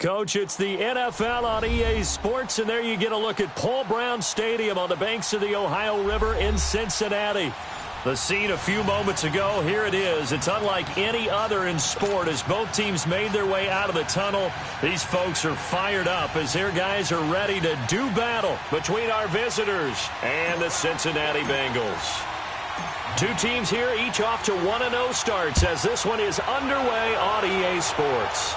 Coach, it's the NFL on EA Sports, and there you get a look at Paul Brown Stadium on the banks of the Ohio River in Cincinnati. The scene a few moments ago, here it is. It's unlike any other in sport as both teams made their way out of the tunnel. These folks are fired up as their guys are ready to do battle between our visitors and the Cincinnati Bengals. Two teams here, each off to 1-0 starts as this one is underway on EA Sports.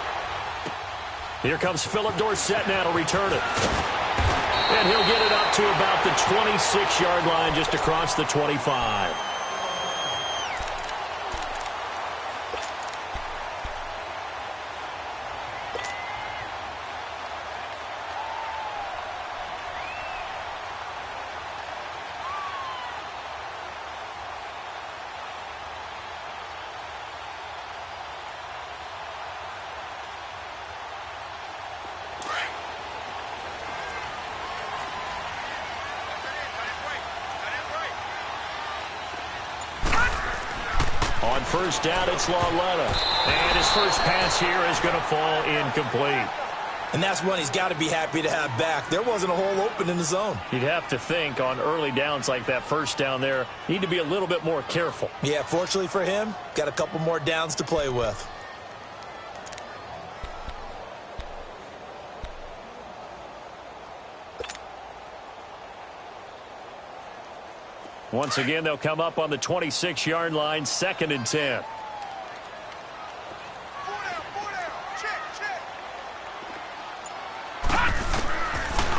Here comes Philip Dorsett now to return it. And he'll get it up to about the 26-yard line, just across the 25. On first down, it's LaVioletta. And his first pass here is going to fall incomplete. And that's one he's got to be happy to have back. There wasn't a hole open in the zone. You'd have to think on early downs like that first down there, need to be a little bit more careful. Yeah, fortunately for him, got a couple more downs to play with. Once again, they'll come up on the 26-yard line, 2nd and 10.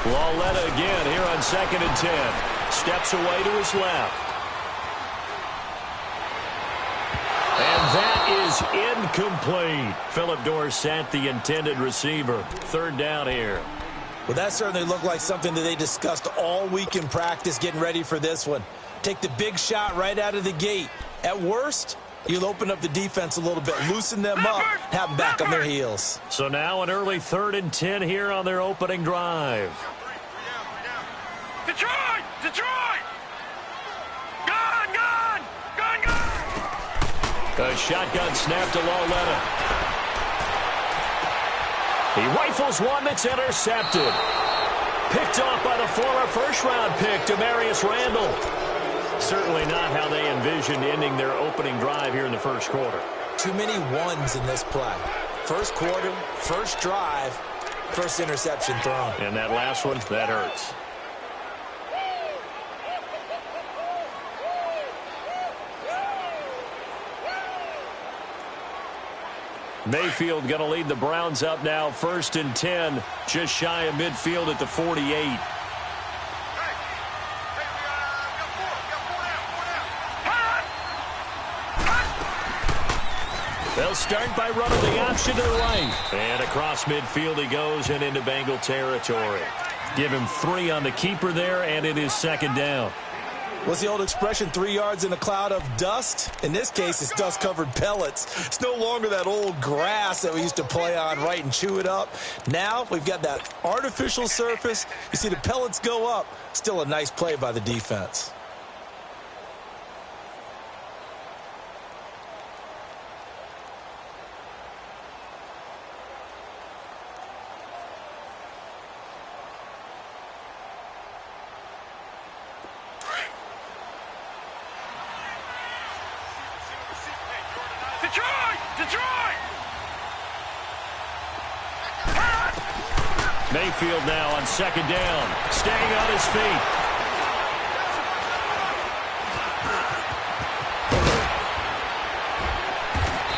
LaVioletta again here on 2nd and 10. Steps away to his left. And that is incomplete. Philip Dorsett, the intended receiver. 3rd down here. Well, that certainly looked like something that they discussed all week in practice getting ready for this one. Take the big shot right out of the gate. At worst, you'll open up the defense a little bit, loosen them up, have them back on their heels. So now an early 3rd and 10 here on their opening drive. Detroit! Detroit! Gone! Gone! Gone! Gone! A shotgun snap to LaVioletta. He rifles one that's intercepted. Picked off by the former first-round pick, Demarius Randall. Certainly not how they envisioned ending their opening drive here in the first quarter. Too many ones in this play. First quarter, first drive, first interception thrown. And that last one, that hurts. Mayfield going to lead the Browns up now, 1st and 10, just shy of midfield at the 48. They'll start by running the option to the right. And across midfield he goes and into Bengal territory. Give him 3 on the keeper there, and it is 2nd down. What's the old expression, 3 yards in a cloud of dust? In this case, it's dust-covered pellets. It's no longer that old grass that we used to play on, right, and chew it up. Now we've got that artificial surface. You see the pellets go up. Still a nice play by the defense. Detroit! Detroit! Mayfield now on 2nd down, staying on his feet.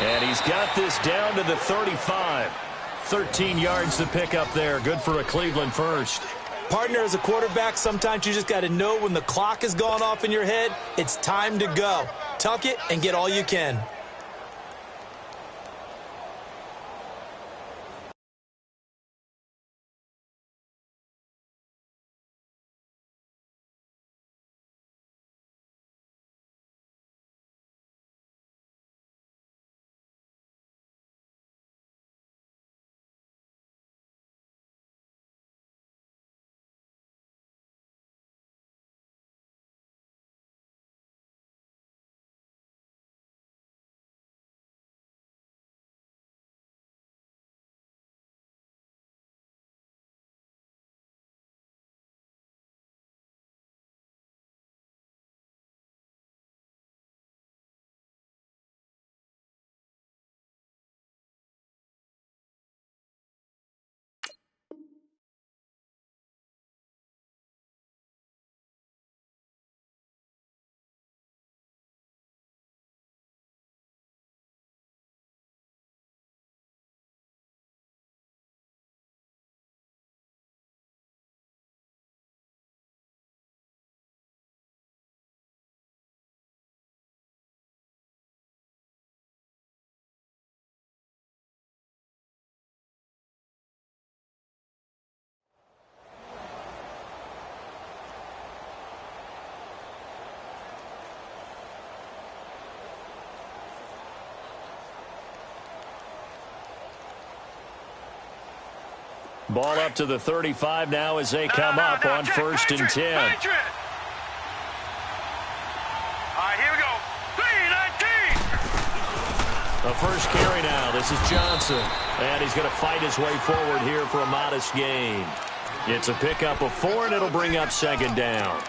And he's got this down to the 35. 13 yards to pick up there. Good for a Cleveland first. Partner, as a quarterback, sometimes you just got to know when the clock has gone off in your head, it's time to go. Tuck it and get all you can. Ball up to the 35 now as they come up on first and 10. All right, here we go. 3-19. The first carry now. This is Johnson. And he's going to fight his way forward here for a modest gain. It's a pickup of 4, and it'll bring up second down.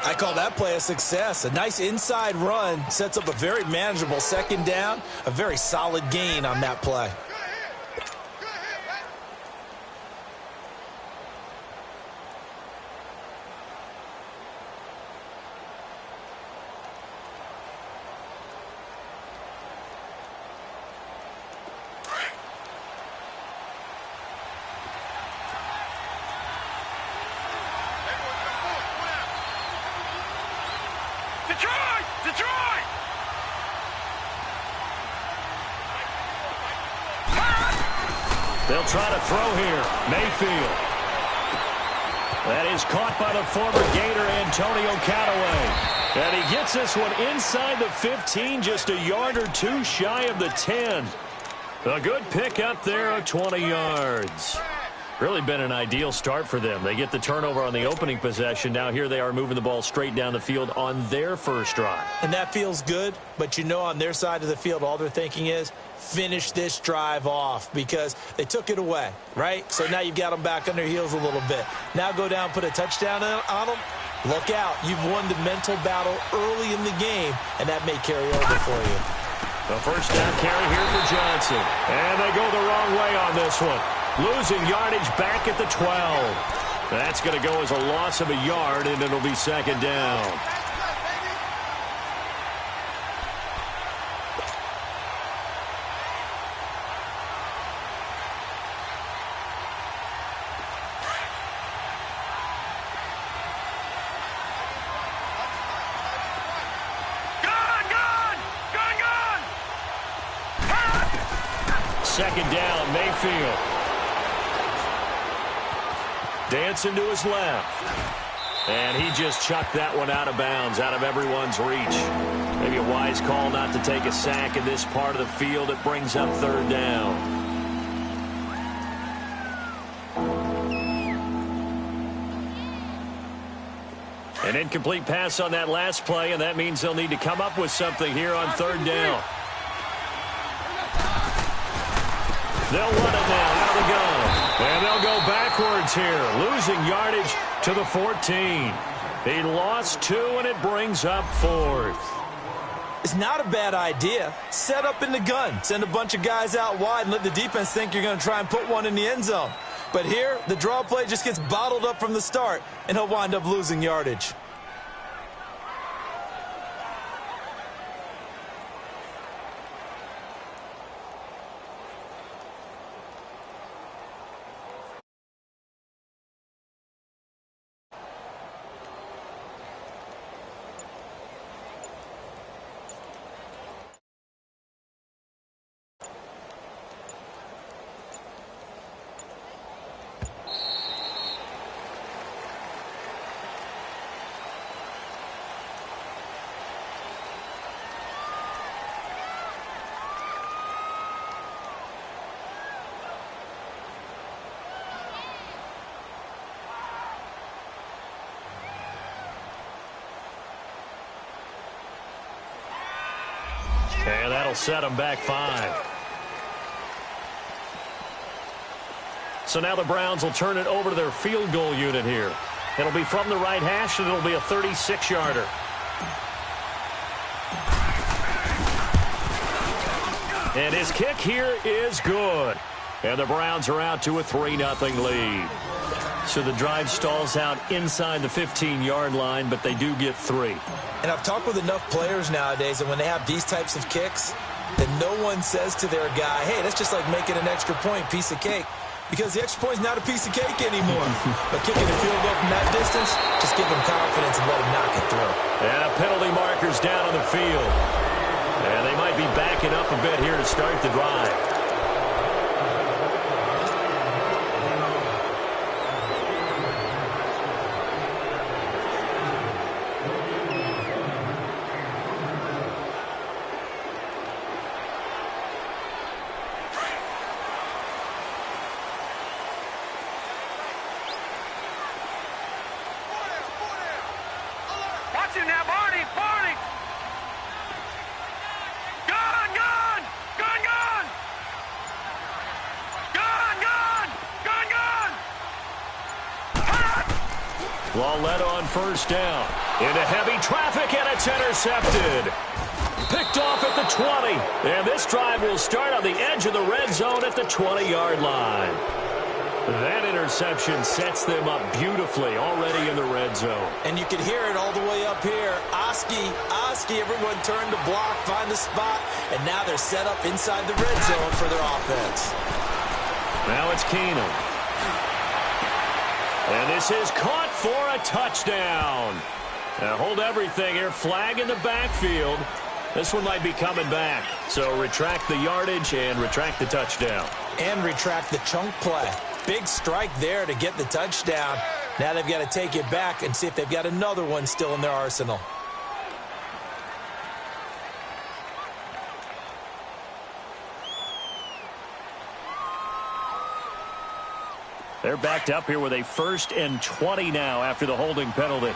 I call that play a success. A nice inside run sets up a very manageable second down. A very solid gain on that play. Detroit! They'll try to throw here. Mayfield. That is caught by the former Gator Antonio Callaway. And he gets this one inside the 15, just a yard or two shy of the 10. A good pick up there of 20 yards. Really been an ideal start for them. They get the turnover on the opening possession. Now here they are moving the ball straight down the field on their first drive. And that feels good, but you know on their side of the field all they're thinking is finish this drive off because they took it away, right? So now you've got them back on their heels a little bit. Now go down, put a touchdown on them. Look out. You've won the mental battle early in the game, and that may carry over for you. The first down carry here for Johnson. And they go the wrong way on this one. Losing yardage back at the 12. That's going to go as a loss of a yard, and it'll be second down. Second down, Mayfield. Dancing to his left. And he just chucked that one out of bounds, out of everyone's reach. Maybe a wise call not to take a sack in this part of the field. It brings up third down. An incomplete pass on that last play, and that means they'll need to come up with something here on third down. They'll run it now out of the gun. And they'll go backwards here, losing yardage to the 14. He lost 2, and it brings up 4th. It's not a bad idea. Set up in the gun. Send a bunch of guys out wide and let the defense think you're going to try and put one in the end zone. But here, the draw play just gets bottled up from the start, and he'll wind up losing yardage. And that'll set them back 5. So now the Browns will turn it over to their field goal unit here. It'll be from the right hash, and it'll be a 36-yarder. And his kick here is good. And the Browns are out to a 3-0 lead. So the drive stalls out inside the 15-yard line, but they do get 3. And I've talked with enough players nowadays that when they have these types of kicks, that no one says to their guy, hey, that's just like making an extra point, piece of cake. Because the extra point is not a piece of cake anymore. But kicking a field goal from that distance, just give them confidence and let them knock it through. And a penalty marker's down on the field. And they might be backing up a bit here to start the drive. Watch him now, Barney! Barney! Gun! Gun! Gun! Gun! Gun! Gun! Gun! Gun! Ball led on first down. Into heavy traffic, and it's intercepted. Picked off at the 20. And this drive will start on the edge of the red zone at the 20-yard line. That interception sets them up beautifully already in the red zone. And you can hear it all the way up here. Oski, everyone turned to block, find the spot, and now they're set up inside the red zone for their offense. Now it's Keenum. And this is caught for a touchdown. Now hold everything here. Flag in the backfield. This one might be coming back. So retract the yardage and retract the touchdown. And retract the chunk play. Big strike there to get the touchdown. Now they've got to take it back and see if they've got another one still in their arsenal. They're backed up here with a 1st and 20 now after the holding penalty.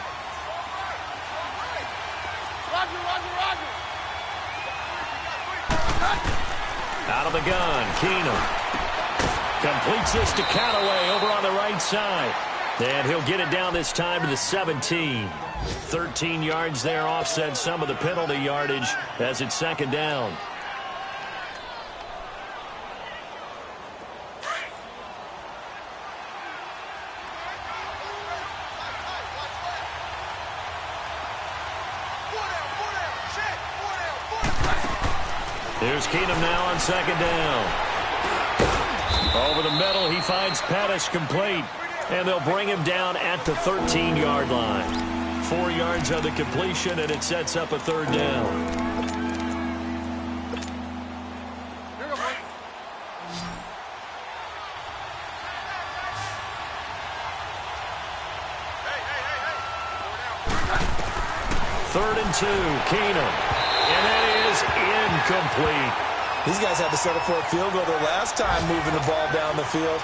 Roger, Roger, Roger! Out of the gun, Keenum. Completes this to Callaway over on the right side. And he'll get it down this time to the 17. 13 yards there, offset some of the penalty yardage as it's 2nd down. Here's Keenum now on 2nd down. Over the middle, he finds Pettis complete. And they'll bring him down at the 13-yard line. 4 yards on the completion, and it sets up a 3rd down. Third and 2, Keenum. And that is incomplete. These guys had to settle for a field goal their last time moving the ball down the field.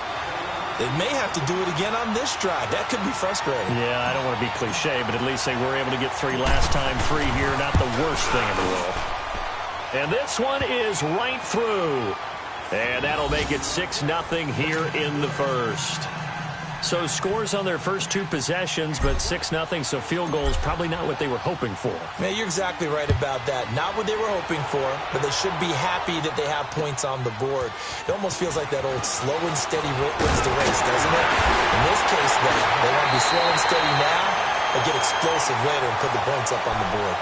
They may have to do it again on this drive. That could be frustrating. Yeah, I don't want to be cliche, but at least they were able to get 3 last time. 3 here, not the worst thing in the world. And this one is right through. And that'll make it 6-0 here in the first. So scores on their first 2 possessions, but 6-0, so field goal is probably not what they were hoping for. Man, you're exactly right about that. Not what they were hoping for, but they should be happy that they have points on the board. It almost feels like that old slow and steady wins the race, doesn't it? In this case, though, they want to be slow and steady now, but get explosive later and put the points up on the board.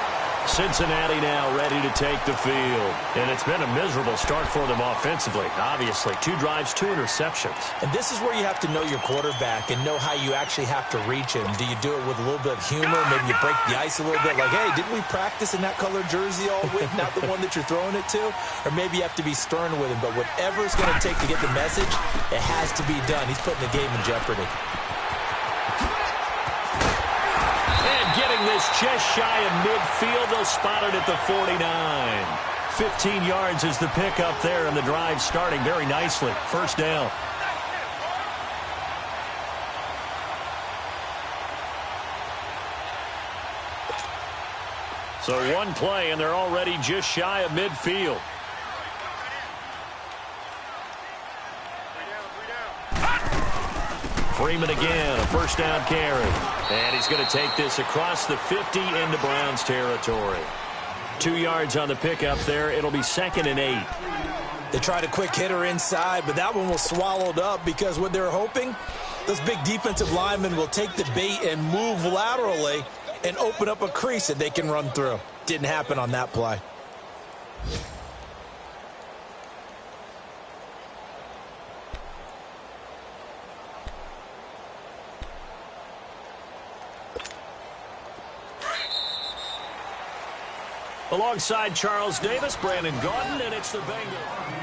Cincinnati now ready to take the field. And it's been a miserable start for them offensively. Obviously, 2 drives, 2 interceptions. And this is where you have to know your quarterback and know how you actually have to reach him. Do you do it with a little bit of humor? Maybe you break the ice a little bit like, hey, didn't we practice in that color jersey all week? Not the one that you're throwing it to? Or maybe you have to be stern with him. But whatever it's going to take to get the message, it has to be done. He's putting the game in jeopardy. Getting this just shy of midfield. They'll spot it at the 49. 15 yards is the pickup there, and the drive starting very nicely. 1st down. So 1 play, and they're already just shy of midfield. Freeman again, a 1st down carry. And he's going to take this across the 50 into Browns territory. 2 yards on the pickup there. It'll be 2nd and 8. They tried a quick hitter inside, but that one was swallowed up because what they're hoping, those big defensive linemen will take the bait and move laterally and open up a crease that they can run through. Didn't happen on that play. Alongside Charles Davis, Brandon Gaudin, and it's the Bengals.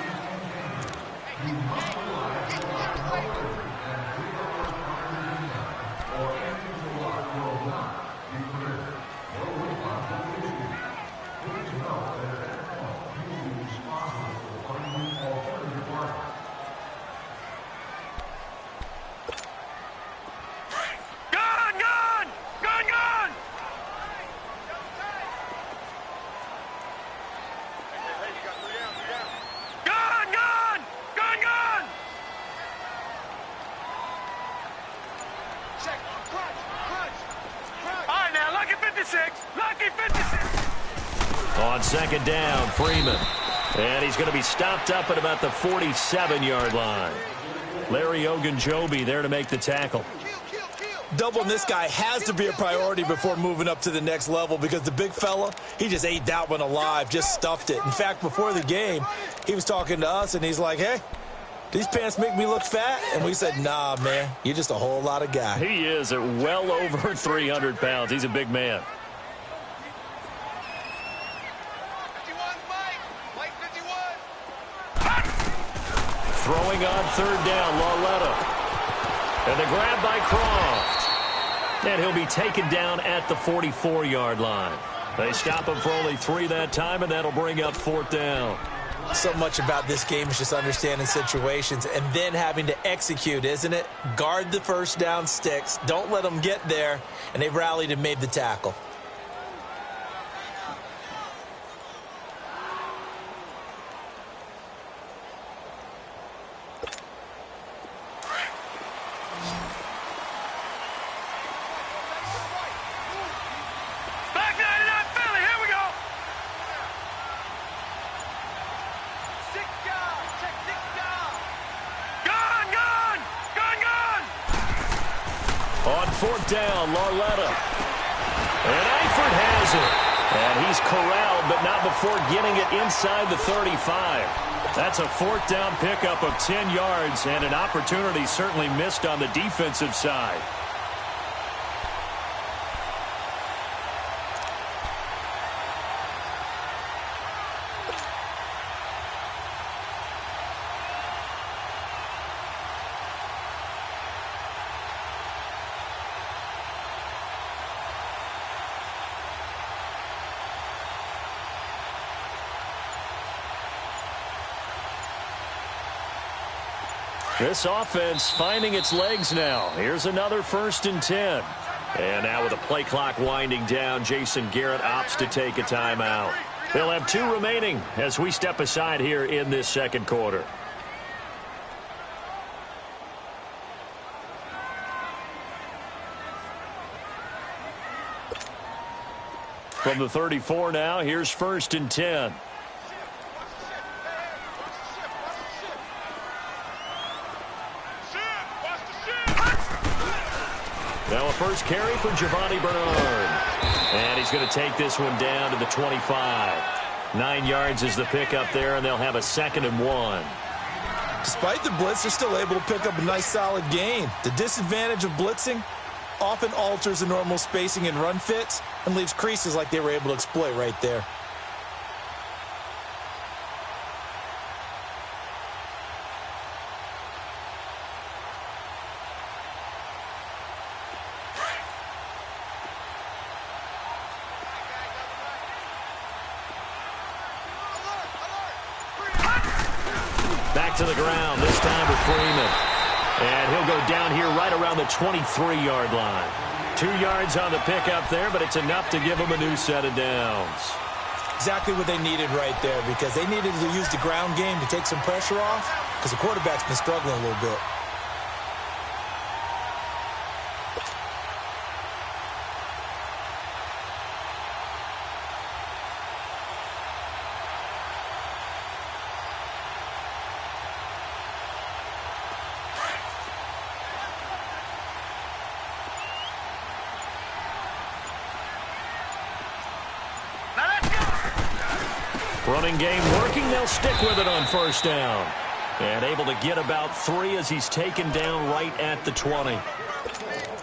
All right, now, lucky 56. Lucky 56. On second down, Freeman. And he's going to be stopped up at about the 47-yard line. Larry Ogunjobi there to make the tackle. Doubling this guy has to be a priority before moving up to the next level because the big fella, he just ate that one alive, just stuffed it. In fact, before the game, he was talking to us, and he's like, hey, these pants make me look fat? And we said, nah, man, you're just a whole lot of guy. He is at well over 300 pounds. He's a big man. 51, Mike 51. Throwing on third down, Lauletta. And the grab by Croft. And he'll be taken down at the 44-yard line. They stop him for only 3 that time, and that'll bring up fourth down. So much about this game is just understanding situations and then having to execute, isn't it? Guard the first down sticks. Don't let them get there. And they rallied and made the tackle. Back 99, Philly, here we go. 6 yards, check 6 yards. Gone, gone, gone, gone. On fourth down, Lauletta. And Eifert has it. And he's corralled, but not before getting it inside the 35. That's a fourth down pickup of 10 yards, and an opportunity certainly missed on the defensive side. This offense finding its legs now. Here's another 1st and 10. And now with the play clock winding down, Jason Garrett opts to take a timeout. They'll have 2 remaining as we step aside here in this second quarter. From the 34 now, here's 1st and 10. Now a first carry for Giovanni Bernard. And he's going to take this one down to the 25. 9 yards is the pickup there, and they'll have a 2nd and 1. Despite the blitz, they're still able to pick up a nice, solid gain. The disadvantage of blitzing often alters the normal spacing and run fits and leaves creases like they were able to exploit right there. Back to the ground, this time with Freeman. And he'll go down here right around the 23-yard line. 2 yards on the pickup there, but it's enough to give them a new set of downs. Exactly what they needed right there, because they needed to use the ground game to take some pressure off, because the quarterback's been struggling a little bit. Running game working. They'll stick with it on 1st down. And able to get about 3 as he's taken down right at the 20.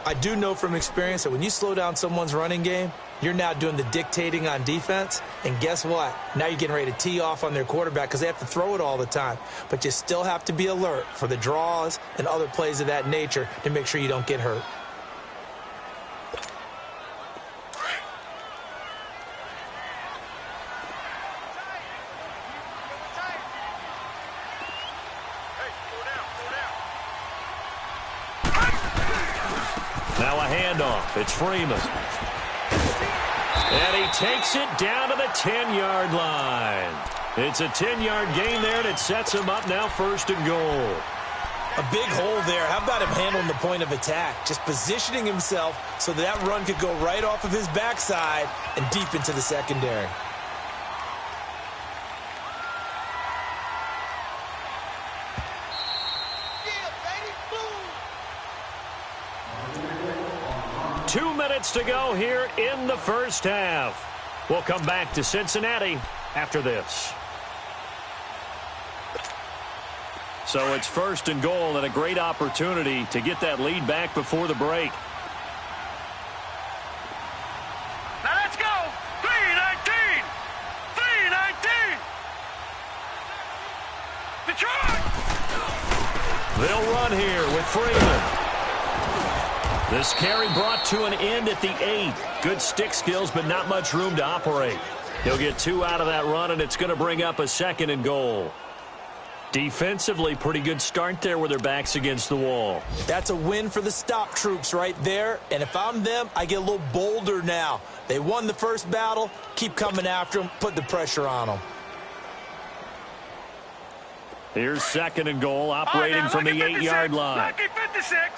I do know from experience that when you slow down someone's running game, you're now doing the dictating on defense. And guess what? Now you're getting ready to tee off on their quarterback because they have to throw it all the time. But you still have to be alert for the draws and other plays of that nature to make sure you don't get hurt. Now a handoff. It's Freeman. And he takes it down to the 10-yard line. It's a 10-yard gain there, and it sets him up now 1st and goal. A big hole there. How about him handling the point of attack? Just positioning himself so that run could go right off of his backside and deep into the secondary. Yeah, 2 minutes to go here in the first half. We'll come back to Cincinnati after this. So it's 1st and goal and a great opportunity to get that lead back before the break. Now let's go. 3-19. 3-19. Detroit. They'll run here with Freeman. This carry brought to an end at the 8. Good stick skills, but not much room to operate. He'll get 2 out of that run, and it's going to bring up a 2nd and goal. Defensively, pretty good start there with their backs against the wall. That's a win for the stop troops right there. And if I'm them, I get a little bolder now. They won the first battle. Keep coming after them. Put the pressure on them. Here's 2nd and goal, operating from the 8-yard line. Lucky 56.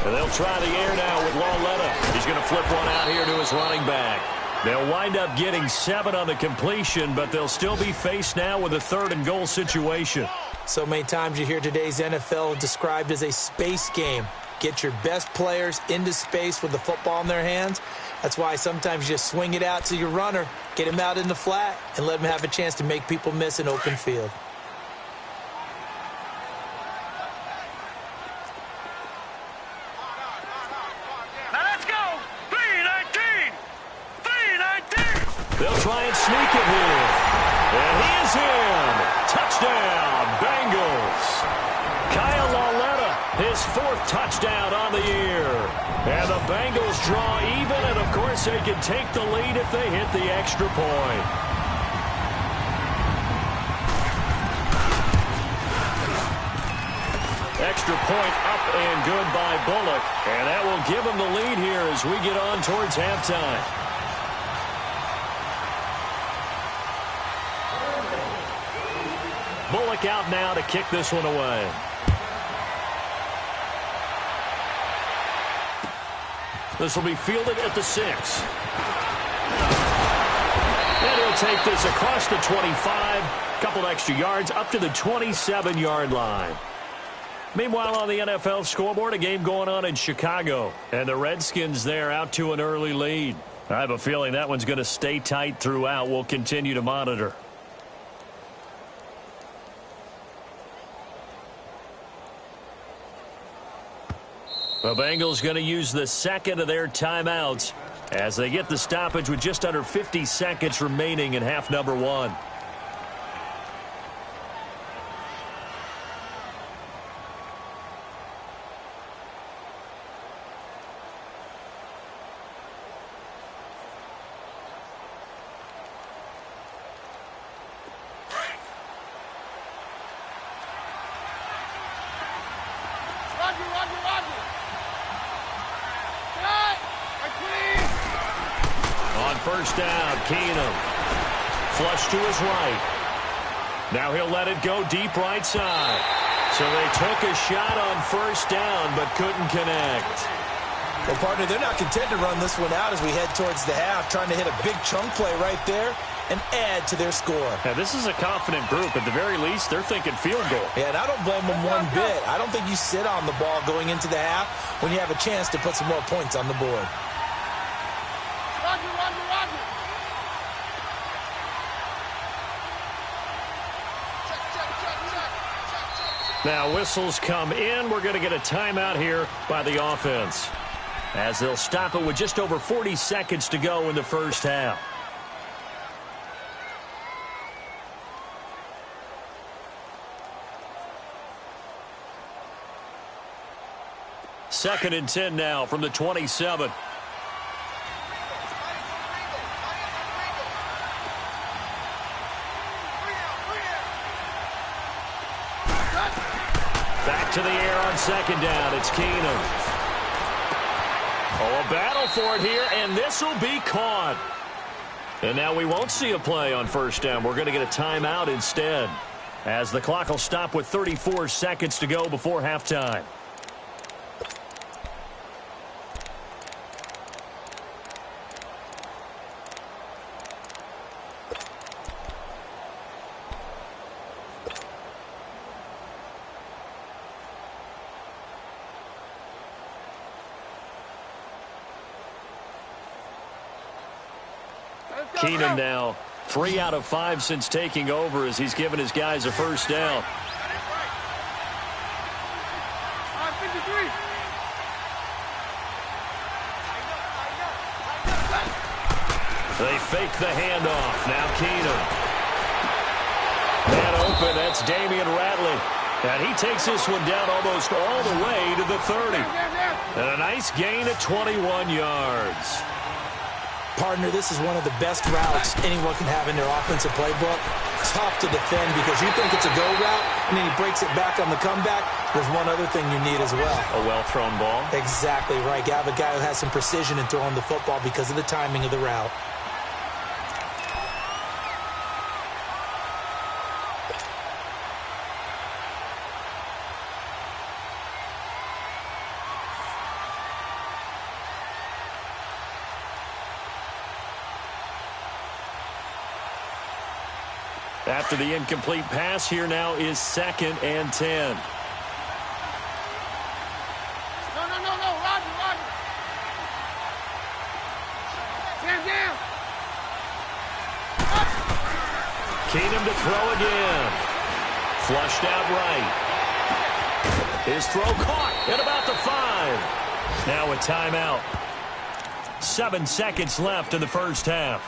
And they'll try the air now with Lauletta. He's going to flip one out here to his running back. They'll wind up getting 7 on the completion, but they'll still be faced now with a 3rd and goal situation. So many times you hear today's NFL described as a space game. Get your best players into space with the football in their hands. That's why sometimes you just swing it out to your runner, get him out in the flat, and let him have a chance to make people miss an open field. They'll try and sneak it here. And he is in. Touchdown, Bengals. Kyle Lauletta, his 4th touchdown on the year. And the Bengals draw even, and of course they can take the lead if they hit the extra point. Extra point up and good by Bullock. And that will give them the lead here as we get on towards halftime. Bullock out now to kick this one away. This will be fielded at the 6. And he'll take this across the 25. Couple extra yards up to the 27-yard line. Meanwhile, on the NFL scoreboard, a game going on in Chicago. And the Redskins there out to an early lead. I have a feeling that one's going to stay tight throughout. We'll continue to monitor. The Bengals going to use the 2nd of their timeouts as they get the stoppage with just under 50 seconds remaining in half number 1. First down, Keenum. Flush to his right. Now he'll let it go deep right side. So they took a shot on first down, but couldn't connect. Well, partner, they're not content to run this one out as we head towards the half, trying to hit a big chunk play right there and add to their score. Now, this is a confident group. At the very least, they're thinking field goal. Yeah, and I don't blame them one bit. I don't think you sit on the ball going into the half when you have a chance to put some more points on the board. Now whistles come in. We're going to get a timeout here by the offense, as they'll stop it with just over 40 seconds to go in the first half. Second and 10 now from the 27. Back to the air on second down. It's Keenum. Oh, a battle for it here, and this will be caught. And now we won't see a play on first down. We're going to get a timeout instead, as the clock will stop with 34 seconds to go before halftime. Keenum now 3 out of 5 since taking over as he's given his guys a first down. They fake the handoff. Now Keenum. And open, that's Damian Ratley. And he takes this one down almost all the way to the 30. And a nice gain of 21 yards. Partner, this is one of the best routes anyone can have in their offensive playbook. Tough to defend because you think it's a go route, and then he breaks it back on the comeback. There's one other thing you need as well. A well-thrown ball. Exactly right. You have a guy who has some precision in throwing the football because of the timing of the route. After the incomplete pass, here now is 2nd and 10. No, Roger. Stand down. Keenum to throw again. Flushed out right. His throw caught at about the 5. Now a timeout. 7 seconds left in the first half.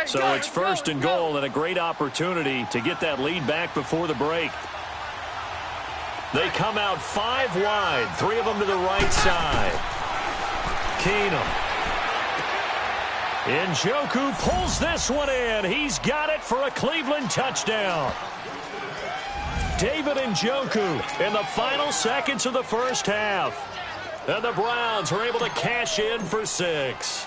So it's 1st and goal and a great opportunity to get that lead back before the break. They come out 5 wide, 3 of them to the right side. Keenum. Njoku pulls this one in. He's got it for a Cleveland touchdown. David Njoku in the final seconds of the first half. And the Browns are able to cash in for 6.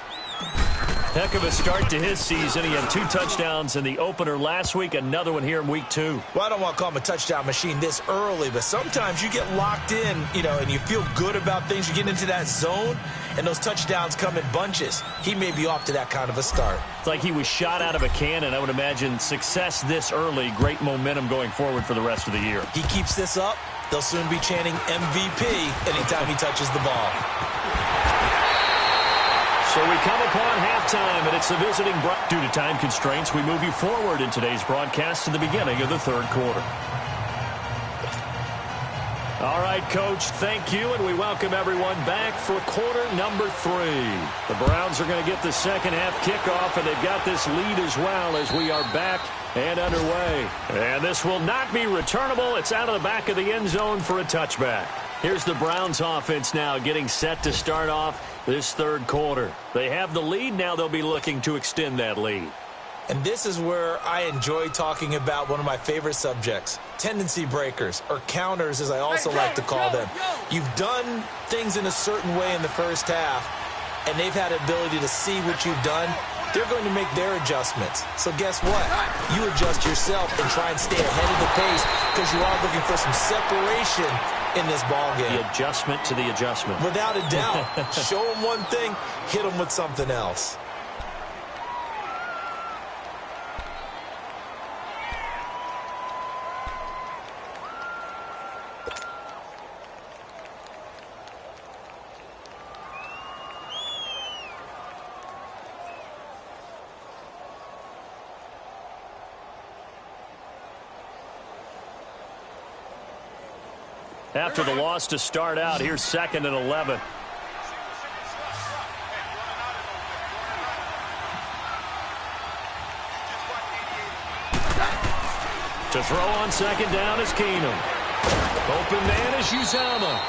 Heck of a start to his season. He had 2 touchdowns in the opener last week, another one here in week 2. Well, I don't want to call him a touchdown machine this early, but sometimes you get locked in, and you feel good about things. You get into that zone, and those touchdowns come in bunches. He may be off to that kind of a start. It's like he was shot out of a cannon. I would imagine success this early, great momentum going forward for the rest of the year. He keeps this up, they'll soon be chanting MVP anytime he touches the ball. So we come upon halftime, and it's the visiting. Due to time constraints, we move you forward in today's broadcast to the beginning of the 3rd quarter. All right, Coach, thank you, and we welcome everyone back for quarter number 3. The Browns are going to get the second half kickoff, and they've got this lead as well as we are back and underway. And this will not be returnable. It's out of the back of the end zone for a touchback. Here's the Browns offense now getting set to start off this 3rd quarter. They have the lead. Now they'll be looking to extend that lead. And this is where I enjoy talking about one of my favorite subjects, tendency breakers, or counters as I also like to call them. You've done things in a certain way in the first half, and they've had the ability to see what you've done. They're going to make their adjustments. So guess what? You adjust yourself and try and stay ahead of the pace because you are looking for some separation in this ball game. The adjustment to the adjustment. Without a doubt. Show them one thing, hit them with something else. After the loss to start out, here's 2nd and 11. To throw on 2nd down is Keenum. Open man is Uzama.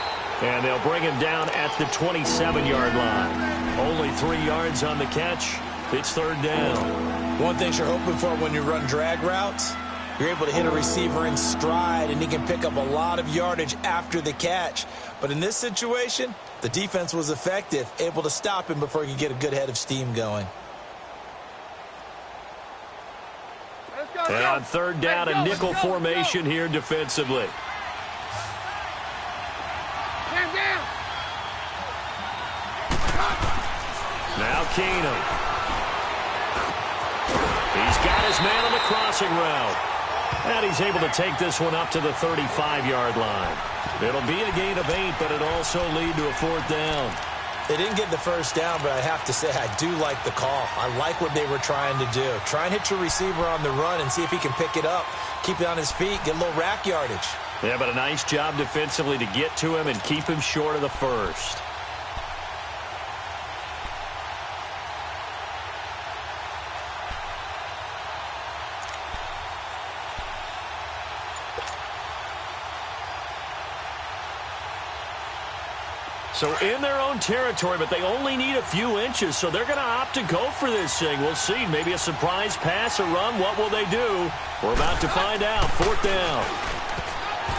And they'll bring him down at the 27-yard line. Only 3 yards on the catch. It's third down. One thing you're hoping for when you run drag routes, you're able to hit a receiver in stride, and he can pick up a lot of yardage after the catch. But in this situation, the defense was effective, able to stop him before he could get a good head of steam going. And on third down, a nickel formation here defensively. Now Keenum. He's got his man on the crossing route. And he's able to take this one up to the 35-yard line. It'll be a gain of 8, but it'll also lead to a fourth down. They didn't get the first down, but I have to say I do like the call. I like what they were trying to do. Try and hit your receiver on the run and see if he can pick it up. Keep it on his feet, get a little rack yardage. Yeah, but a nice job defensively to get to him and keep him short of the first. So in their own territory, but they only need a few inches, so they're going to opt to go for this thing. We'll see. Maybe a surprise pass, a run. What will they do? We're about to find out. Fourth down.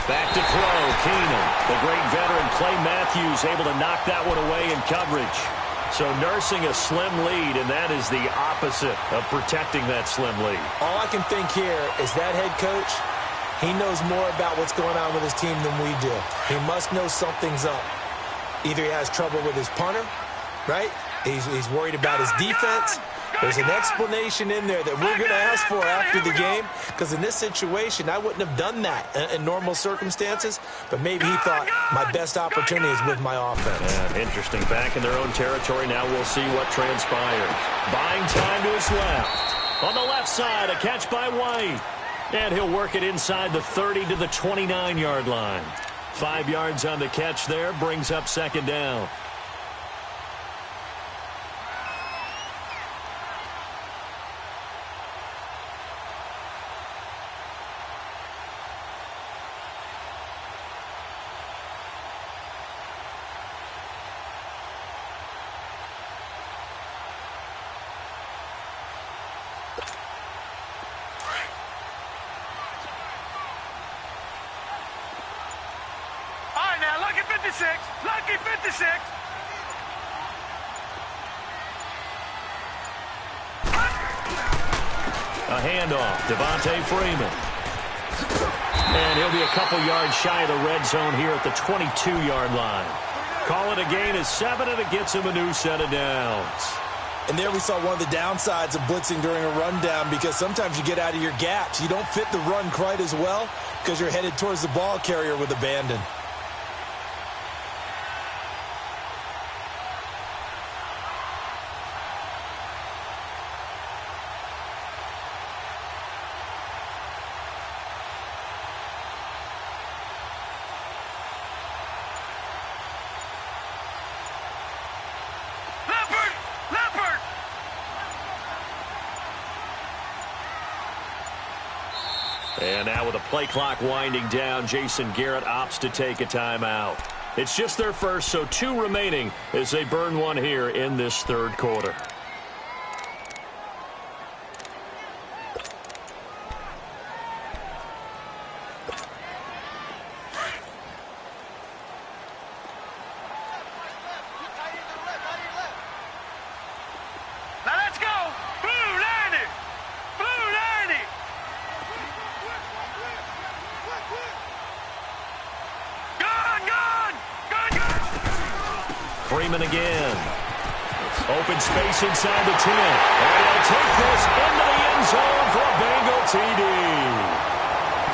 Back to throw. Keenum, the great veteran Clay Matthews, able to knock that one away in coverage. So nursing a slim lead, and that is the opposite of protecting that slim lead. All I can think here is that head coach, he knows more about what's going on with his team than we do. He must know something's up. Either he has trouble with his punter, right? He's worried about his defense. There's an explanation in there that we're going to ask for after the game, because in this situation, I wouldn't have done that in normal circumstances, but maybe he thought my best opportunity is with my offense. Yeah, interesting. Back in their own territory. Now we'll see what transpires. Buying time to his left. On the left side, a catch by White. And he'll work it inside the 30 to the 29-yard line. 5 yards on the catch there, brings up second down. Lucky 56. A handoff, Devontae Freeman. And he'll be a couple yards shy of the red zone here at the 22-yard line. Call it a gain of 7, and it gets him a new set of downs. And there we saw one of the downsides of blitzing during a rundown, because sometimes you get out of your gaps. You don't fit the run quite as well because you're headed towards the ball carrier with abandon. And now with the play clock winding down, Jason Garrett opts to take a timeout. It's just their first, so 2 remaining as they burn one here in this third quarter. Freeman again. Open space inside the 10. And he'll take this into the end zone for a Bengal TD.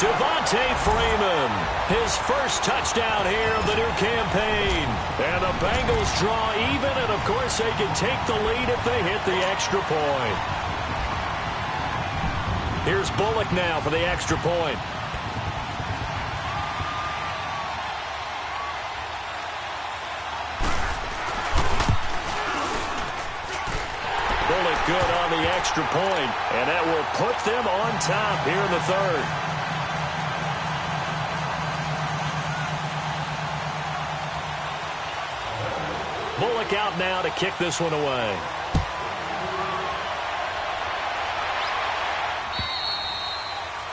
Devontae Freeman, his first touchdown here of the new campaign. And the Bengals draw even, and of course they can take the lead if they hit the extra point. Here's Bullock now for the extra point. Good on the extra point, and that will put them on top here in the third. Bullock out now to kick this one away.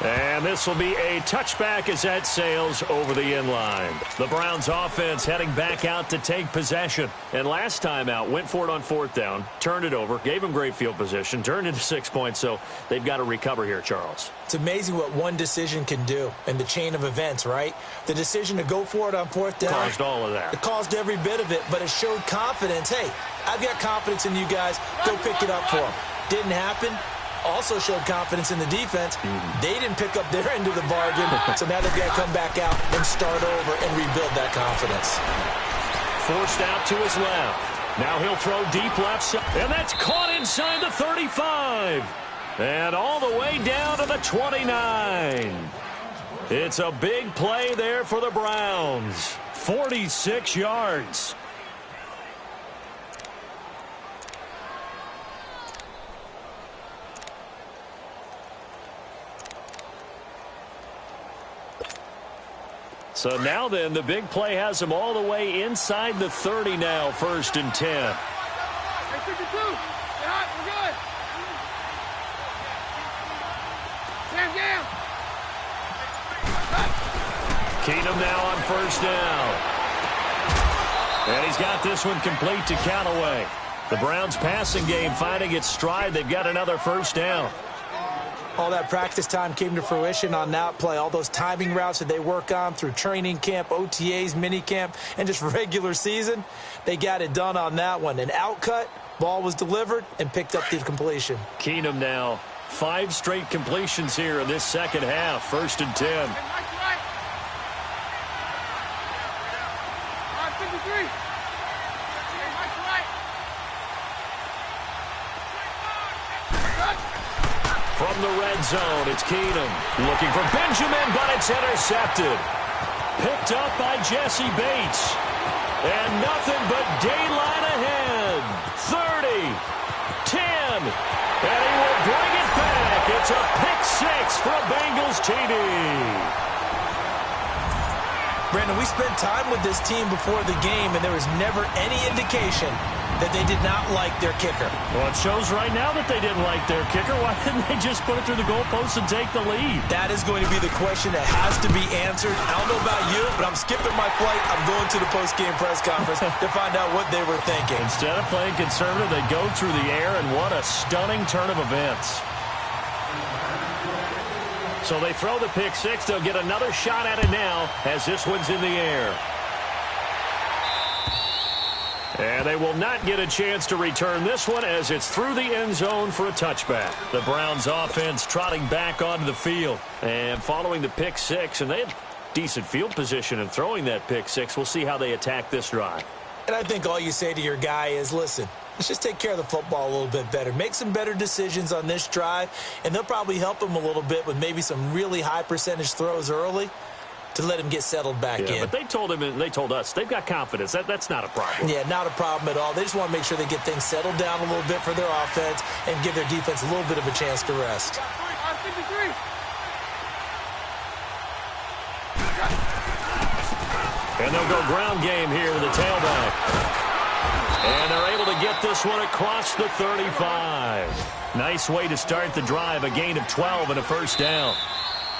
And this will be a touchback as that sails over the inline. The Browns offense heading back out to take possession. And last time out, went for it on fourth down, turned it over, gave them great field position, turned into 6 points, so they've got to recover here, Charles. It's amazing what one decision can do in the chain of events, right? The decision to go for it on fourth down. Caused all of that. It caused every bit of it, but it showed confidence. Hey, I've got confidence in you guys. Go pick it up for them. Didn't happen. Also showed confidence in the defense. They didn't pick up their end of the bargain, so now they've got to come back out and start over and rebuild that confidence. Forced out to his left. Now he'll throw deep left side, and that's caught inside the 35. And all the way down to the 29. It's a big play there for the Browns. 46 yards. So now then, the big play has them all the way inside the 30 now, 1st and 10. Hey, 52. Stay hot. We're good. Sam, Keenum now on 1st down. And he's got this one complete to Callaway. The Browns passing game finding its stride. They've got another 1st down. All that practice time came to fruition on that play. All those timing routes that they work on through training camp, OTAs, minicamp, and just regular season, they got it done on that one. An outcut, ball was delivered, and picked up the completion. Keenum now, 5 straight completions here in this second half. 1st and 10. From the red zone, it's Keenum looking for Benjamin, but it's intercepted. Picked up by Jesse Bates. And nothing but daylight ahead. 30, 10, and he will bring it back. It's a pick-6 for a Bengals TD. Brandon, we spent time with this team before the game, and there was never any indication that they did not like their kicker. Well, it shows right now that they didn't like their kicker. Why didn't they just put it through the goalpost and take the lead? That is going to be the question that has to be answered. I don't know about you, but I'm skipping my flight. I'm going to the post-game press conference to find out what they were thinking. Instead of playing conservative, they go through the air, and what a stunning turn of events. So they throw the pick-6. They'll get another shot at it now as this one's in the air. And they will not get a chance to return this one as it's through the end zone for a touchback. The Browns offense trotting back onto the field and following the pick-6. And they had decent field position in throwing that pick-6. We'll see how they attack this drive. And I think all you say to your guy is, listen, let's just take care of the football a little bit better. Make some better decisions on this drive, and they'll probably help him a little bit with maybe some really high percentage throws early to let him get settled back in. But they told him and they told us they've got confidence. That's not a problem. Yeah, not a problem at all. They just want to make sure they get things settled down a little bit for their offense and give their defense a little bit of a chance to rest. And they'll go ground game here with the tailback. And they're able to get this one across the 35. Nice way to start the drive, a gain of 12 and a 1st down.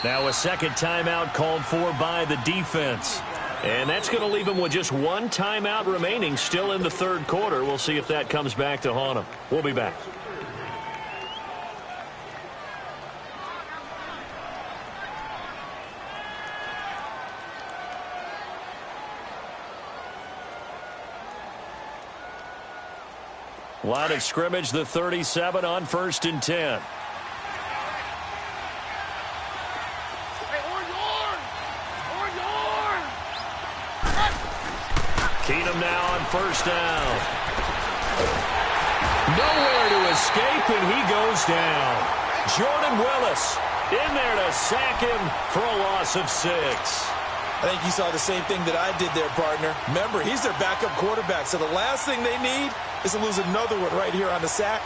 Now a second timeout called for by the defense. And that's going to leave them with just one timeout remaining still in the 3rd quarter. We'll see if that comes back to haunt them. We'll be back. Line of scrimmage, the 37 on 1st and 10. Keenum now on 1st down. Nowhere to escape, and he goes down. Jordan Willis in there to sack him for a loss of 6. I think you saw the same thing that I did there, partner. Remember, he's their backup quarterback, so the last thing they need is to lose another one right here on the sack.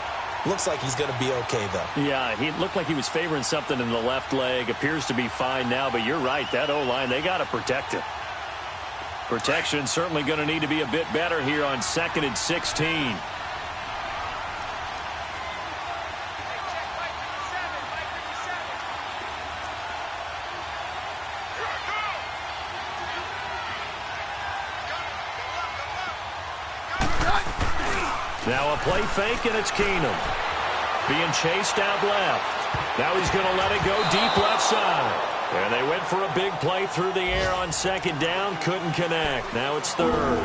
Looks like he's going to be okay, though. Yeah, he looked like he was favoring something in the left leg. Appears to be fine now, but you're right. That O-line, they got to protect him. Protection certainly going to need to be a bit better here on 2nd and 16. Now a play fake, and it's Keenum. Being chased out left. Now he's going to let it go deep left side. And they went for a big play through the air on 2nd down. Couldn't connect. Now it's 3rd.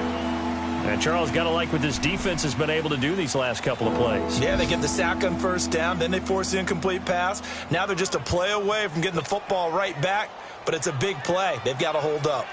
And Charles, got to like what this defense has been able to do these last couple of plays. Yeah, they get the sack on 1st down. Then they force the incomplete pass. Now they're just a play away from getting the football right back. But it's a big play. They've got to hold up.